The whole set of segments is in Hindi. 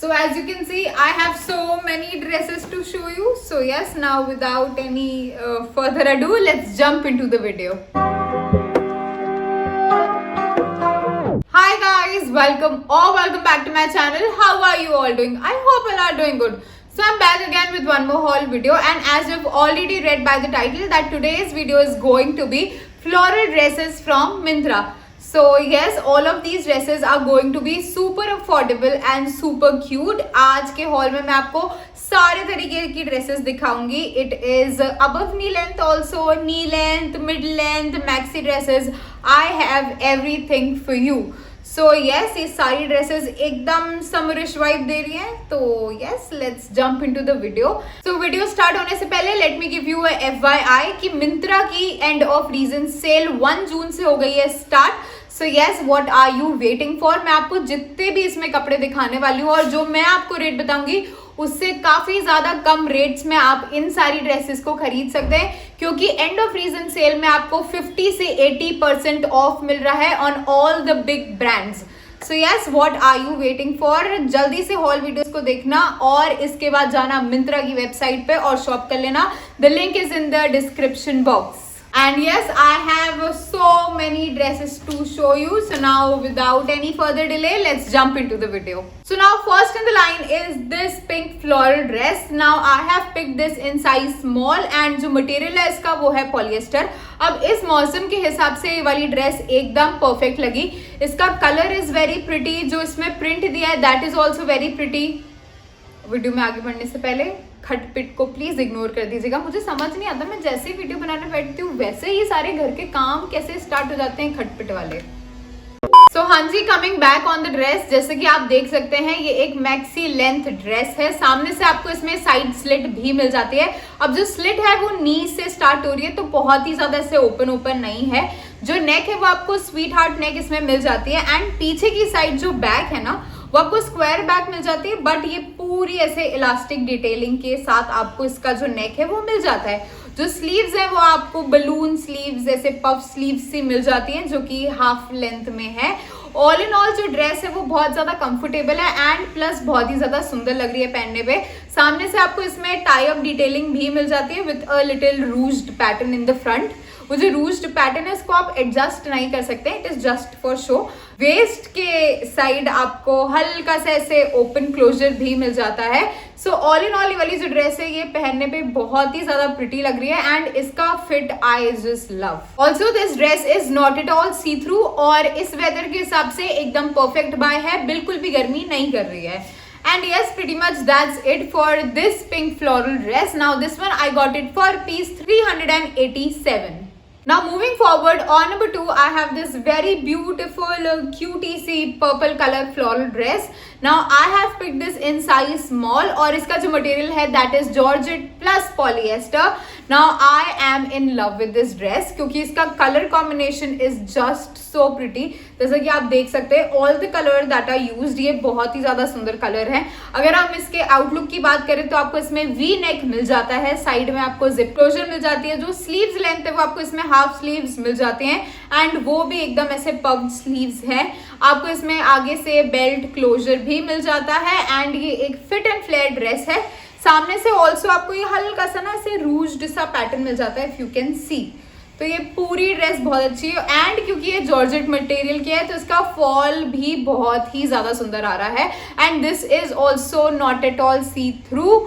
So as you can see, I have so many dresses to show you. So yes, now without any further ado, let's jump into the video. Hi guys, welcome back to my channel. How are you all doing? I hope you are doing good. So I'm back again with one more haul video, and as you've already read by the title that today's video is going to be floral dresses from Myntra. So yes, all of these dresses are going to be super affordable and super cute. आज के haul में मैं आपको सारे तरीके की dresses दिखाऊंगी. It is above knee length also, knee length, mid length, maxi dresses. I have everything for you. So yes, ये सारी dresses एकदम summerish vibe दे रही हैं. तो yes, let's jump into the video. So video start होने से पहले let me give you a FYI कि Myntra की end of season sale 1 जून से हो गई है start. So yes, what are you waiting for? मैं आपको जितने भी इसमें कपड़े दिखाने वाली हूँ और जो मैं आपको रेट बताऊंगी उससे काफी ज्यादा कम रेट्स में आप इन सारी ड्रेसेस को खरीद सकते हैं, क्योंकि एंड ऑफ सीजन सेल में आपको 50 से 80% ऑफ मिल रहा है on all the big brands. So yes, what are you waiting for? जल्दी से हॉल वीडियोस को देखना और इसके बाद जाना मिंत्रा की वेबसाइट पे और शॉप कर लेना. The link is in the description box. And yes, I have so many dresses to show you. So now without any further delay, let's jump into the video. So now first in the line is this pink floral dress. Now I have picked this in size small and जो material है इसका वो है polyester. अब इस मौसम के हिसाब से ये वाली ड्रेस एकदम परफेक्ट लगी. इसका कलर इज वेरी प्रिटी. जो इसमें प्रिंट दिया है that is also very pretty. Video में आगे बढ़ने से पहले खटपिट को प्लीज इग्नोर कर दीजिएगा. मुझे समझ नहीं आता, मैं जैसे ही वीडियो बनाने बैठती हूँ वैसे ही सारे घर के काम कैसे स्टार्ट हो जाते हैं खटपिट वाले. सो हाँ जी, coming back on the dress, जैसे कि आप देख सकते हैं ये एक मैक्सी लेंथ ड्रेस है. सामने से आपको इसमें साइड स्लिट भी मिल जाती है. अब जो स्लिट है वो नी से स्टार्ट हो रही है, तो बहुत ही ज्यादा ऐसे ओपन नहीं है. जो नेक है वो आपको स्वीट हार्ट नेक इसमें मिल जाती है. एंड पीछे की साइड जो बैक है ना वो आपको स्क्वायर बैक मिल जाती है, बट ये पूरी ऐसे इलास्टिक डिटेलिंग के साथ आपको इसका जो नेक है वो मिल जाता है. जो स्लीव्स है वो आपको बलून स्लीव्स ऐसे पफ स्लीव्स सी मिल जाती हैं जो कि हाफ लेंथ में है. ऑल इन ऑल जो ड्रेस है वो बहुत ज्यादा कंफर्टेबल है एंड प्लस बहुत ही ज्यादा सुंदर लग रही है पहनने पे. सामने से आपको इसमें टाई अप डिटेलिंग भी मिल जाती है with a little ruched pattern in the front. वो जो रूज्ड पैटर्न है इसको आप एडजस्ट नहीं कर सकते, it is just for show. Waist के साइड आपको हल्का सा ऐसे ओपन क्लोजर भी मिल जाता है. सो ऑल इन ऑल ये वाली जो ड्रेस है ये पहनने पे बहुत ही ज्यादा प्रिटी लग रही है एंड इसका fit I just love. Also this dress is not at all see through और इस वेदर के हिसाब से एकदम परफेक्ट बाय है, बिल्कुल भी गर्मी नहीं कर रही है. And yes, pretty much that's it for this pink floral dress. Now this one I got it for piece 387. Now moving forward on number 2, I have this very beautiful QTC purple color floral dress. Now I have picked this in size small और इसका जो material है that is georgette plus polyester. Now I am in love with this dress क्योंकि इसका color combination is just so pretty. जैसा कि आप देख सकते हैं all the color that are used, ये बहुत ही ज्यादा सुंदर कलर है. अगर हम इसके आउटलुक की बात करें तो आपको इसमें वी नेक मिल जाता है, साइड में आपको जिप क्लोजर मिल जाती है. जो स्लीव्स लेंथ है वो आपको इसमें हाफ स्लीव्स मिल जाते हैं एंड वो भी एकदम ऐसे पफ्ड स्लीव्स हैं. आपको इसमें आगे से बेल्ट क्लोजर भी मिल जाता है एंड ये एक फिट एंड फ्लेयर ड्रेस है. सामने से ऑल्सो आपको ये हल्का सा ना ऐसे रूज्ड सा पैटर्न मिल जाता है इफ यू कैन सी. तो ये पूरी ड्रेस बहुत अच्छी है एंड क्योंकि ये जॉर्जेट मटेरियल की है तो इसका फॉल भी बहुत ही ज्यादा सुंदर आ रहा है. And this is also not at all see through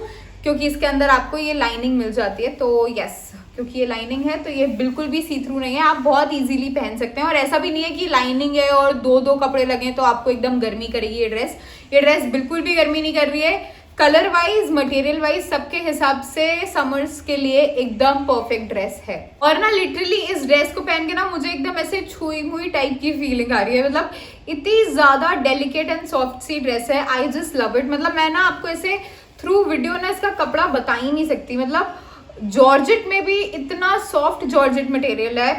क्योंकि इसके अंदर आपको ये लाइनिंग मिल जाती है. तो यस, क्योंकि ये लाइनिंग है तो ये बिल्कुल भी सी थ्रू नहीं है, आप बहुत इजीली पहन सकते हैं. और ऐसा भी नहीं है कि लाइनिंग है और दो कपड़े लगे तो आपको एकदम गर्मी करेगी ये ड्रेस. ये ड्रेस बिल्कुल भी गर्मी नहीं कर रही है. कलर वाइज मटेरियल वाइज सबके हिसाब से समर्स के लिए एकदम परफेक्ट ड्रेस है. और ना लिटरली इस ड्रेस को पहन के ना मुझे एकदम ऐसे छुई हुई टाइप की फीलिंग आ रही है. मतलब इतनी ज्यादा डेलिकेट एंड सॉफ्ट सी ड्रेस है. I just love it. मतलब मैं ना आपको ऐसे थ्रू वीडियो ना इसका कपड़ा बता ही नहीं सकती. मतलब जॉर्जेट में भी इतना सॉफ्ट जॉर्जेट मटेरियल है.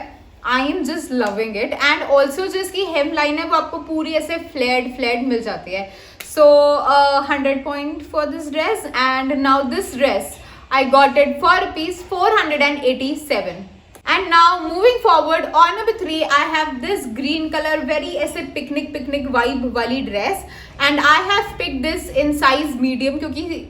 I am just loving it. And also जो इसकी हेम लाइन है वो आपको पूरी ऐसे फ्लेड मिल जाती है. So 100 point for this dress. And now this dress I got it for piece 487. And now moving forward on number 3 I have this green colour very ऐसे पिकनिक वाइब वाली dress and I have pick this in size medium, क्योंकि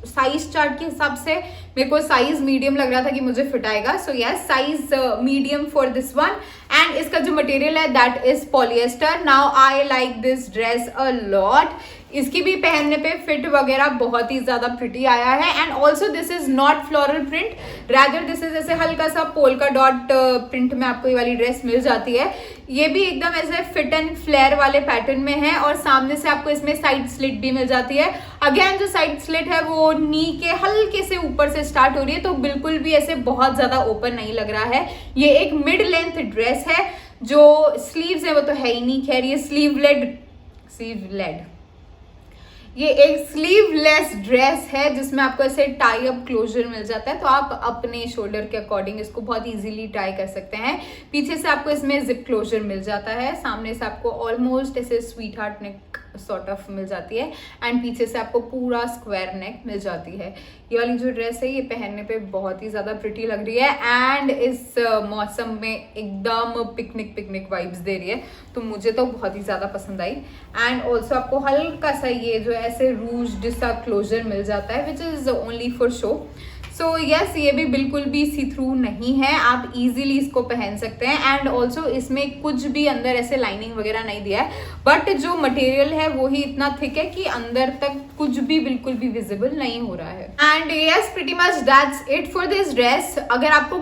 साइज चार्ट के हिसाब से मेरे को साइज मीडियम लग रहा था कि मुझे फिट आएगा. So yes, size medium for this one. And इसका जो मटेरियल है that is polyester. Now I like this dress a lot. इसकी भी पहनने पे फिट वगैरह बहुत ही ज्यादा प्रिटी आया है. And also this is not floral print, rather this is ऐसे हल्का सा पोल्का डॉट प्रिंट में आपको ये वाली ड्रेस मिल जाती है. ये भी एकदम ऐसे फिट एंड फ्लेयर वाले पैटर्न में है और सामने से आपको इसमें साइड स्लिट भी मिल जाती है. अगेन जो साइड स्लिट है वो नी के हल्के से ऊपर से स्टार्ट हो रही है, तो बिल्कुल भी ऐसे बहुत ज्यादा ओपन नहीं लग रहा है. ये एक मिड लेंथ ड्रेस है. जो स्लीव्स है वो तो है ही नहीं, खैर ये स्लीवलेड ये एक स्लीवलेस ड्रेस है जिसमें आपको ऐसे टाई अप क्लोजर मिल जाता है, तो आप अपने शोल्डर के अकॉर्डिंग इसको बहुत इजीली टाई कर सकते हैं. पीछे से आपको इसमें जिप क्लोजर मिल जाता है, सामने से आपको ऑलमोस्ट ऐसे sweetheart neck sort of मिल जाती है एंड पीछे से आपको पूरा स्क्वायर नेक मिल जाती है. ये वाली जो ड्रेस है ये पहनने पे बहुत ही ज़्यादा प्रिटी लग रही है एंड इस मौसम में एकदम पिकनिक वाइब्स दे रही है, तो मुझे तो बहुत ही ज़्यादा पसंद आई. एंड ऑल्सो आपको हल्का सा ये जो ऐसे रूज सा क्लोजर मिल जाता है which is only for show. So yes, ये भी बिल्कुल भी सी थ्रू नहीं है, आप इजीली इसको पहन सकते हैं. एंड ऑल्सो इसमें कुछ भी अंदर ऐसे लाइनिंग वगैरह नहीं दिया है, बट जो मटेरियल है वो ही इतना थिक है कि अंदर तक कुछ भी बिल्कुल भी विजिबल नहीं हो रहा है. And yes, pretty much that's it for this dress. अगर आपको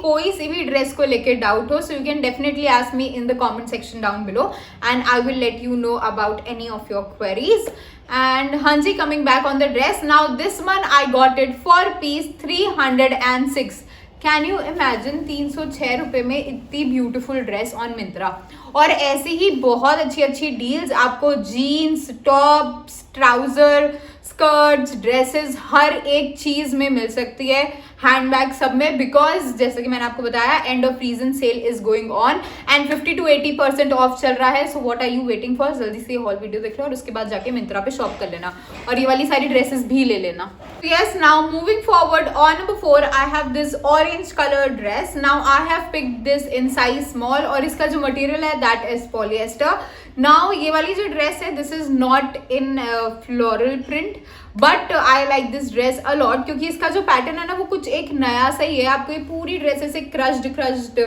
कोई सी भी ड्रेस को लेकर डाउट हो, so you can definitely ask me in the comment section down below and I will let you know about any of your queries. And Hanji, coming back on the dress, now this one I got it for piece 306. Can you imagine 306 रुपए में इतनी ब्यूटीफुल ड्रेस ऑन मिंत्रा. और ऐसी ही बहुत अच्छी डील्स आपको jeans, tops, trouser, skirts, dresses, हर एक चीज में मिल सकती है, हैंडबैग सब में, बिकॉज जैसे कि मैंने आपको बताया end of season sale is going on and 50 to 80% off चल रहा है. So what are you waiting for? जल्दी से हॉल वीडियो देख लो और उसके बाद जाके मिंत्रा पे शॉप कर लेना और ये वाली सारी ड्रेसेस भी ले लेना. Yes, now moving forward on number 4 I have this orange colour dress. Now I have picked this in size small और इसका जो मटेरियल है दैट इज पॉलिएस्टर. नाउ ये वाली जो ड्रेस है this is not in floral print, but I like this dress a lot, क्योंकि इसका जो पैटर्न है ना वो कुछ एक नया सा ही है. आपको ये पूरी ड्रेस ऐसे क्रश्ड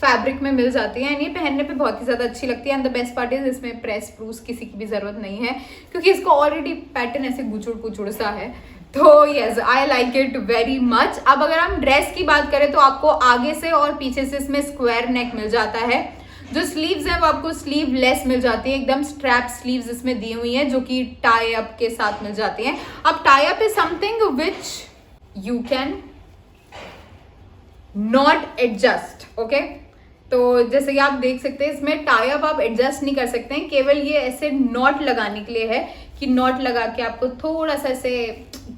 फैब्रिक में मिल जाती है एंड ये पहनने पे बहुत ही ज़्यादा अच्छी लगती है. And the best part is इसमें प्रेस प्रूस किसी की भी ज़रूरत नहीं है, क्योंकि इसको ऑलरेडी पैटर्न ऐसे गुचुड़ सा है. तो yes, I like it very much. अब अगर हम ड्रेस की बात करें तो आपको आगे से और पीछे से इसमें स्क्वायर नेक मिल जाता है. जो स्लीव्स हैं वो आपको स्लीव लेस मिल जाती है, एकदम स्ट्रैप स्लीव्स इसमें दी हुई हैं जो कि टाई अप के साथ मिल जाती हैं. अब tie up is something which you can not adjust. Okay, तो जैसे कि आप देख सकते हैं इसमें टाई अप आप एडजस्ट नहीं कर सकते हैं, केवल ये ऐसे नॉट लगाने के लिए है कि नॉट लगा के आपको थोड़ा सा ऐसे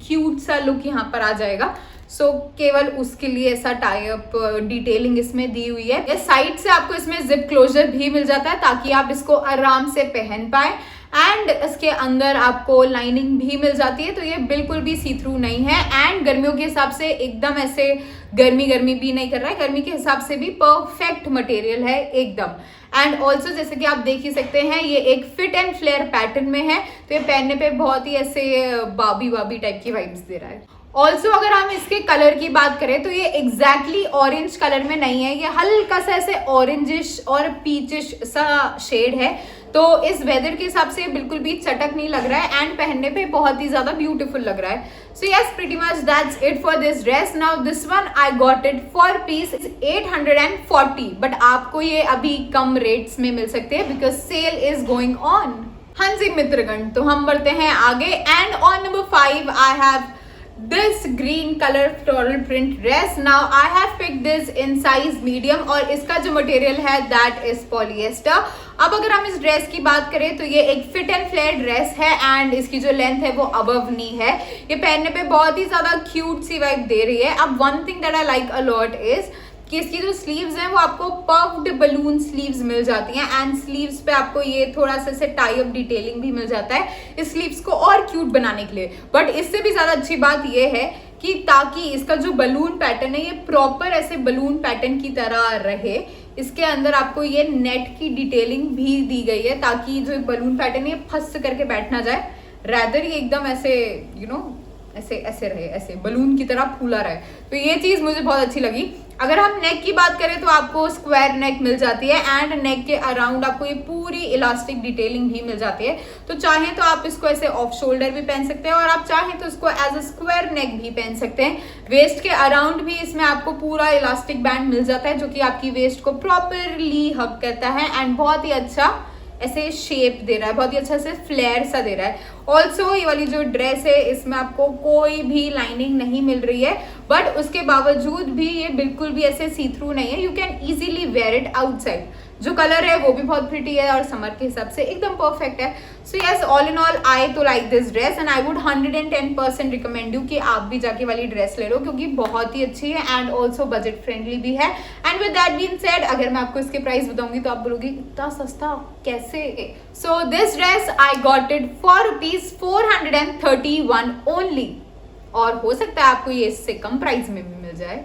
क्यूट सा लुक यहाँ पर आ जाएगा. सो केवल उसके लिए ऐसा टाई अप डिटेलिंग इसमें दी हुई है. ये साइड से आपको इसमें जिप क्लोजर भी मिल जाता है ताकि आप इसको आराम से पहन पाए एंड इसके अंदर आपको लाइनिंग भी मिल जाती है, तो ये बिल्कुल भी सी थ्रू नहीं है एंड गर्मियों के हिसाब से एकदम ऐसे गर्मी भी नहीं कर रहा है, गर्मी के हिसाब से भी परफेक्ट मटेरियल है एकदम. एंड ऑल्सो जैसे कि आप देख ही सकते हैं ये एक फिट एंड फ्लेयर पैटर्न में है, तो ये पहनने पे बहुत ही ऐसे बाबी टाइप की वाइब्स दे रहा है. ऑल्सो अगर हम इसके कलर की बात करें तो ये एग्जैक्टली ऑरेंज कलर में नहीं है, ये हल्का सा ऐसे ऑरेंजिश और पीचिश सा शेड है, तो इस वेदर के हिसाब से बिल्कुल भी चटक नहीं लग रहा है एंड पहनने पे बहुत ही ज्यादा ब्यूटीफुल लग रहा है. So yes, pretty much that's it for this dress. Now this one I got it for piece 840, but आपको ये अभी कम रेट्स में मिल सकते हैं because sale is going on. हाँ जी मित्रगण, तो हम बढ़ते हैं आगे and on number 5 I have this green color floral print dress. Now I have picked this in size medium और इसका जो मटेरियल है that is polyester. अब अगर हम इस ड्रेस की बात करें तो ये एक फिट एंड फ्लेयर ड्रेस है एंड इसकी जो लेंथ है वो अबव नी है. ये पहनने पे बहुत ही ज्यादा क्यूट सी वाइब दे रही है. अब one thing that I like a lot is कि इसकी जो स्लीव्स हैं वो आपको पफ्ड बलून स्लीव्स मिल जाती हैं एंड स्लीव्स पे आपको ये थोड़ा सा से टाई अप डिटेलिंग भी मिल जाता है इस स्लीव्स को और क्यूट बनाने के लिए. बट इससे भी ज्यादा अच्छी बात ये है कि ताकि इसका जो बलून पैटर्न है ये प्रॉपर ऐसे बलून पैटर्न की तरह रहे। इसके अंदर आपको ये नेट की डिटेलिंग भी दी गई है ताकि जो बलून पैटर्न है फंस करके बैठ ना जाए, रैदर ये एकदम ऐसे ऐसे ऐसे रहे, ऐसे बलून की तरह फूला रहे। तो ये चीज मुझे बहुत अच्छी लगी। अगर हम नेक की बात करें तो आपको स्क्वायर नेक मिल जाती है एंड नेक के अराउंड आपको ये पूरी इलास्टिक डिटेलिंग भी मिल जाती है। तो चाहें तो आप इसको ऐसे ऑफ शोल्डर भी पहन सकते हैं और आप चाहें तो इसको एज अ स्क्वायर नेक भी पहन सकते हैं। वेस्ट के अराउंड भी इसमें आपको पूरा इलास्टिक बैंड मिल जाता है जो कि आपकी वेस्ट को प्रॉपरली हग करता है एंड बहुत ही अच्छा ऐसे शेप दे रहा है, बहुत ही अच्छा से फ्लेयर सा दे रहा है। ऑल्सो ये वाली जो ड्रेस है इसमें आपको कोई भी लाइनिंग नहीं मिल रही है, बट उसके बावजूद भी ये बिल्कुल भी ऐसे सी थ्रू नहीं है। You can easily wear it outside. जो कलर है वो भी बहुत प्रिटी है और समर के हिसाब से एकदम परफेक्ट है। So yes, all in all I तो like this dress and I would 110% recommend you कि आप भी जाके वाली ड्रेस ले लो क्योंकि बहुत ही अच्छी है एंड ऑल्सो बजट फ्रेंडली भी है। And with that being said, अगर मैं आपको इसके प्राइस बताऊंगी तो आप बोलोगे इतना सस्ता कैसे? So this dress I got it for ₹431 only, और हो सकता है आपको ये इससे कम प्राइस में भी मिल जाए।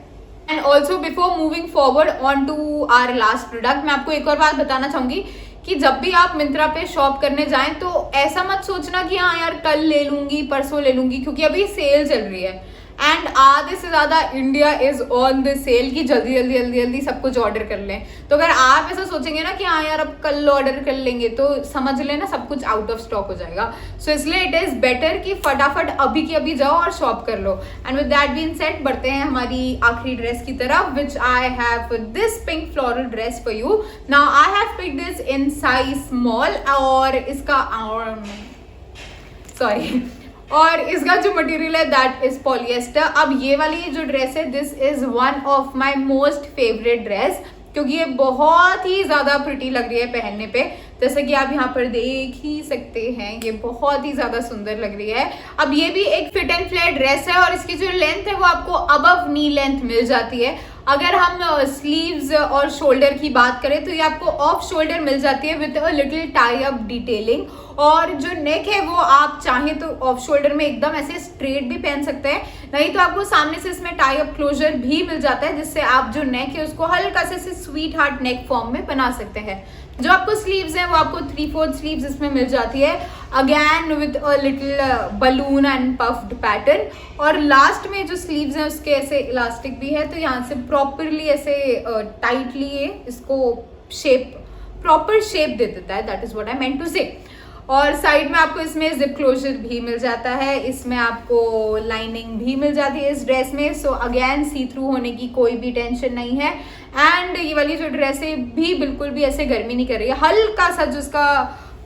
And also before moving forward on to our last product, मैं आपको एक और बात बताना चाहूंगी कि जब भी आप मिंत्रा पे शॉप करने जाएं तो ऐसा मत सोचना कि हाँ यार कल ले लूंगी परसों ले लूंगी, क्योंकि अभी सेल चल रही है एंड आधे से ज्यादा India is on the sale की जल्दी जल्दी जल्दी जल्दी सब कुछ ऑर्डर कर लें। तो अगर आप ऐसा सोचेंगे ना कि हाँ यार अब कल ऑर्डर कर लेंगे तो समझ लेना सब कुछ आउट ऑफ स्टॉक हो जाएगा। सो इसलिए इट इज बेटर कि फटाफट अभी की अभी जाओ और शॉप कर लो। And with that being said, बढ़ते हैं हमारी आखिरी ड्रेस की तरफ, which I have this pink floral dress for you. Now I have picked this in size small और इसका और इसका जो मटेरियल है दैट इज पॉलिएस्टर। अब ये वाली जो ड्रेस है this is one of my most favourite dress क्योंकि ये बहुत ही ज्यादा प्रिटी लग रही है पहनने पे। जैसे कि आप यहाँ पर देख ही सकते हैं ये बहुत ही ज्यादा सुंदर लग रही है। अब ये भी एक फिट एंड फ्लेयर ड्रेस है और इसकी जो लेंथ है वो आपको अबव नी लेंथ मिल जाती है। अगर हम स्लीव्स और शोल्डर की बात करें तो ये आपको ऑफ शोल्डर मिल जाती है with a little tie up detailing, और जो नेक है वो आप चाहें तो ऑफ शोल्डर में एकदम ऐसे स्ट्रेट भी पहन सकते हैं, नहीं तो आपको सामने से इसमें टाई अप क्लोजर भी मिल जाता है जिससे आप जो नेक है उसको हल्का से स्वीट हार्ट नेक फॉर्म में बना सकते हैं। जो आपको स्लीव्स हैं वो आपको 3/4 स्लीव्स इसमें मिल जाती है, again with a little balloon and puffed pattern, और लास्ट में जो स्लीव्स हैं उसके ऐसे इलास्टिक भी है तो यहाँ से प्रॉपरली ऐसे टाइटली इसको शेप प्रॉपर शेप दे देता है। That is what I meant to say. और साइड में आपको इसमें जिप क्लोजर भी मिल जाता है, इसमें आपको लाइनिंग भी मिल जाती है इस ड्रेस में। सो अगेन सी थ्रू होने की कोई भी टेंशन नहीं है एंड ये वाली जो ड्रेस है भी बिल्कुल भी ऐसे गर्मी नहीं कर रही है। हल्का सा जो इसका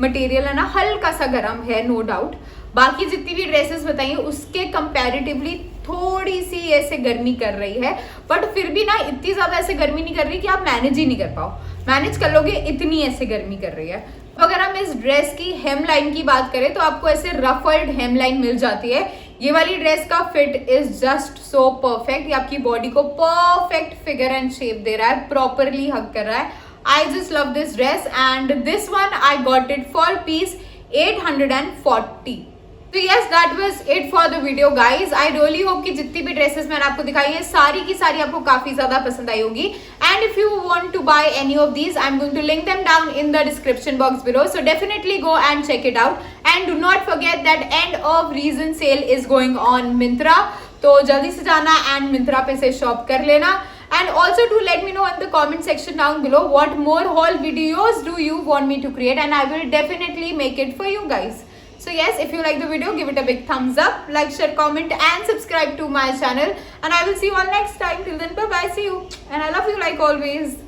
मटेरियल है ना हल्का सा गर्म है नो डाउट, बाकी जितनी भी ड्रेसेस बताइए उसके कंपैरेटिवली थोड़ी सी ऐसे गर्मी कर रही है, बट फिर भी ना इतनी ज्यादा ऐसे गर्मी नहीं कर रही कि आप मैनेज ही नहीं कर पाओ। मैनेज कर लोगे, इतनी ऐसे गर्मी कर रही है। अगर हम इस ड्रेस की हेम लाइन की बात करें तो आपको ऐसे रफल्ड हेम लाइन मिल जाती है। ये वाली ड्रेस का fit is just so perfect, ये आपकी बॉडी को परफेक्ट फिगर एंड शेप दे रहा है, प्रॉपरली हग कर रहा है। I just love this dress and this one I got it for piece 840। तो yes, that was it for the video guys. I really hope कि जितनी भी ड्रेसेस मैंने आपको दिखाई है सारी की सारी आपको काफी ज्यादा पसंद आई होगी। And if you want to buy any of these I am going to link them down in the description box below, so definitely go and check it out and do not forget that end of season sale is going on Myntra, तो जल्दी से जाना एंड मिंत्रा पे से शॉप कर लेना। And also do let me know in the comment section down below what more haul videos do you want me to create, and I will definitely make it for you guys. So yes, if you like the video, give it a big thumbs up, like, share, comment and subscribe to my channel, and I will see you all next time. Till then, bye bye, see you, and I love you like always.